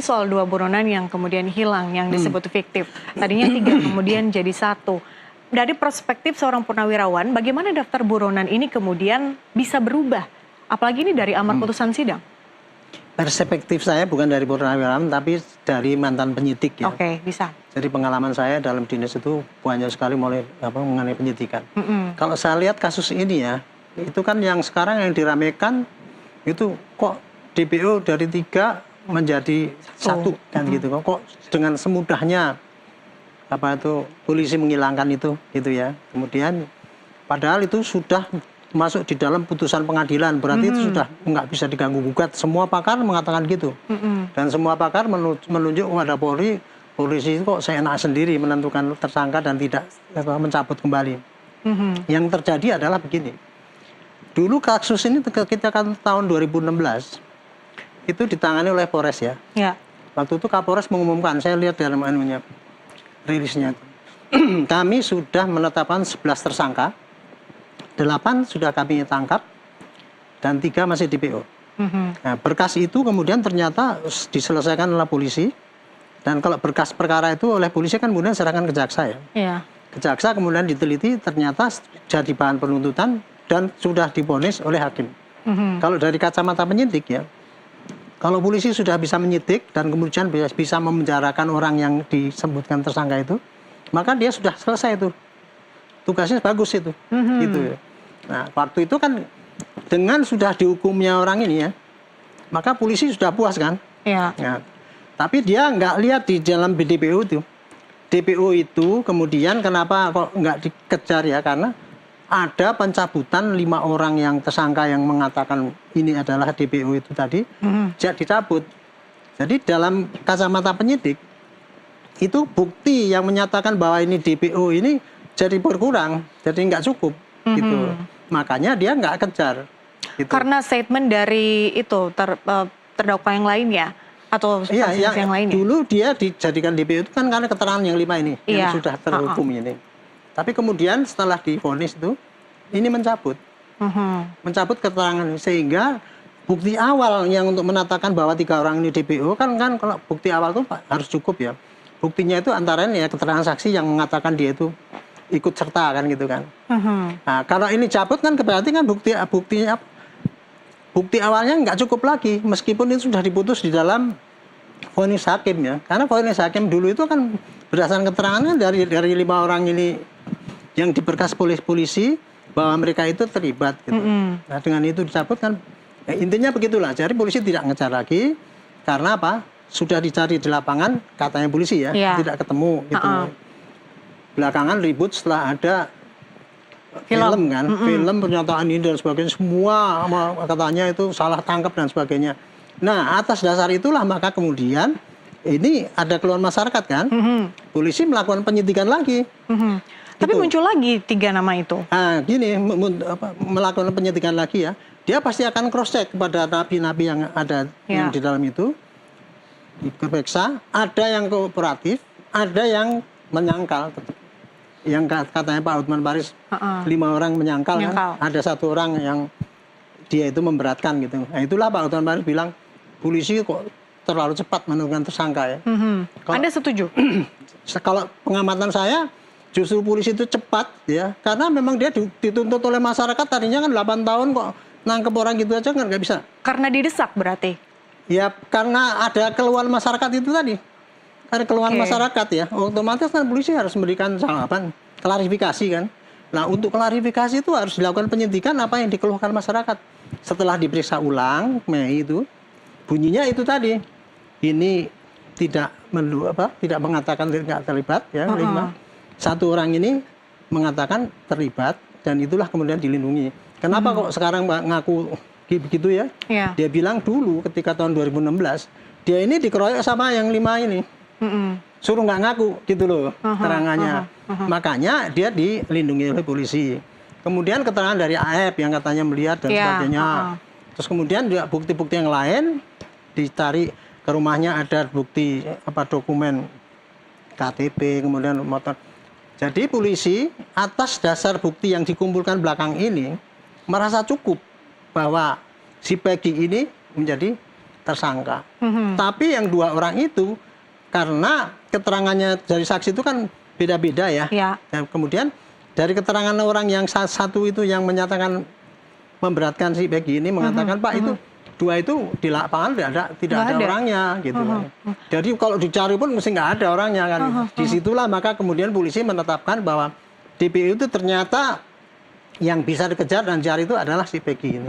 Soal 2 buronan yang kemudian hilang, yang disebut fiktif. Tadinya 3, kemudian jadi 1. Dari perspektif seorang purnawirawan, bagaimana daftar buronan ini kemudian bisa berubah? Apalagi ini dari amar putusan sidang. Perspektif saya bukan dari purnawirawan, tapi dari mantan penyidik ya. Oke, bisa. Jadi pengalaman saya dalam dinas itu banyak sekali mulai mengenai penyidikan. Kalau saya lihat kasus ini ya, itu kan yang sekarang yang diramaikan itu kok DPO dari 3 menjadi 1 kan gitu. Kok dengan semudahnya polisi menghilangkan itu gitu ya. Kemudian padahal itu sudah masuk di dalam putusan pengadilan, berarti itu sudah nggak bisa diganggu gugat. Semua pakar mengatakan gitu. Dan semua pakar menunjuk kepada Polri, polisi itu kok seenak sendiri menentukan tersangka dan tidak mencabut kembali. Yang terjadi adalah begini. Dulu kasus ini kita kan tahun 2016 itu ditangani oleh Polres ya. Waktu itu Kapolres mengumumkan, saya lihat dalam rilisnya. Kami sudah menetapkan 11 tersangka, 8 sudah kami tangkap, dan 3 masih DPO. Nah, berkas itu kemudian ternyata diselesaikan oleh polisi, dan kalau berkas perkara itu oleh polisi kan kemudian serahkan ke jaksa ya. Ke jaksa kemudian diteliti, ternyata jadi bahan penuntutan dan sudah divonis oleh hakim. Kalau dari kacamata penyidik ya, kalau polisi sudah bisa menyidik dan kemudian bisa memenjarakan orang yang disebutkan tersangka itu, maka dia sudah selesai itu. Tugasnya bagus itu. Gitu ya. Nah, waktu itu kan dengan sudah dihukumnya orang ini ya, maka polisi sudah puas kan? Nah, tapi dia nggak lihat di dalam DPO itu. DPO itu kemudian kenapa kok nggak dikejar ya? Karena ada pencabutan 5 orang yang tersangka yang mengatakan ini adalah DPO itu tadi, dicabut. Jadi dalam kacamata penyidik, itu bukti yang menyatakan bahwa ini DPO ini jadi berkurang, jadi nggak cukup. Gitu. Makanya dia nggak kejar. Gitu. Karena statement dari itu terdakwa yang lain ya? Atau yang lainnya? Dulu dia dijadikan DPO itu kan karena keterangan yang 5 ini, yang sudah terhukum ini. Tapi kemudian setelah divonis itu, ini mencabut. Mencabut keterangan sehingga bukti awal yang untuk menatakan bahwa 3 orang ini DPO kan kalau bukti awal itu harus cukup ya. Buktinya itu antara ini ya keterangan saksi yang mengatakan dia itu ikut serta kan gitu kan. Nah, kalau ini cabut kan berarti kan bukti awalnya nggak cukup lagi meskipun itu sudah diputus di dalam vonis hakim ya. Karena vonis hakim dulu itu kan berdasarkan keterangan kan dari 5 orang ini yang diberkas polisi bahwa mereka itu terlibat gitu. Nah, dengan itu dicabut kan intinya begitulah. Jadi polisi tidak ngejar lagi karena apa? Sudah dicari di lapangan katanya polisi ya, tidak ketemu gitu. Belakangan ribut setelah ada film kan, film pernyataan ini dan sebagainya, semua katanya itu salah tangkap dan sebagainya. Nah, atas dasar itulah maka kemudian ini ada keluhan masyarakat kan, polisi melakukan penyidikan lagi. Tapi muncul lagi 3 nama itu. Nah, gini, melakukan penyidikan lagi ya, dia pasti akan cross check kepada napi-napi yang ada yang di dalam itu, diperiksa, ada yang kooperatif, ada yang menyangkal. Yang katanya Pak Hotman Paris 5 orang menyangkal kan, ada 1 orang yang dia itu memberatkan gitu. Nah, itulah Pak Hotman Paris bilang polisi kok terlalu cepat menentukan tersangka ya. Anda setuju? Kalau pengamatan saya justru polisi itu cepat ya, karena memang dia dituntut oleh masyarakat tadinya kan 8 tahun kok nangkep orang gitu aja kan nggak bisa. Karena didesak berarti? Ya, karena ada keluhan masyarakat itu tadi. Ada keluhan masyarakat ya, otomatis kan polisi harus memberikan jawaban, klarifikasi kan. Nah, untuk klarifikasi itu harus dilakukan penyidikan apa yang dikeluhkan masyarakat. Setelah diperiksa ulang, Mei itu bunyinya itu tadi. Ini tidak mengatakan tidak terlibat ya, 5. 1 orang ini mengatakan terlibat dan itulah kemudian dilindungi. Kenapa kok sekarang ngaku begitu ya? Dia bilang dulu ketika tahun 2016 dia ini dikeroyok sama yang 5 ini. Suruh nggak ngaku gitu loh keterangannya. Makanya dia dilindungi oleh polisi. Kemudian keterangan dari AF yang katanya melihat dan sebagainya. Terus kemudian juga bukti-bukti yang lain dicari ke rumahnya, ada bukti dokumen KTP, kemudian motor. Jadi polisi atas dasar bukti yang dikumpulkan belakang ini merasa cukup bahwa si Peggy ini menjadi tersangka. Tapi yang 2 orang itu karena keterangannya dari saksi itu kan beda-beda ya. Dan kemudian dari keterangan orang yang satu itu yang menyatakan memberatkan si Peggy ini mengatakan Pak itu 2 itu di lapangan tidak ada orangnya gitu. Jadi kalau dicari pun mesti nggak ada orangnya kan. Disitulah maka kemudian polisi menetapkan bahwa DPO itu ternyata yang bisa dikejar dan dicari itu adalah si Peggy ini.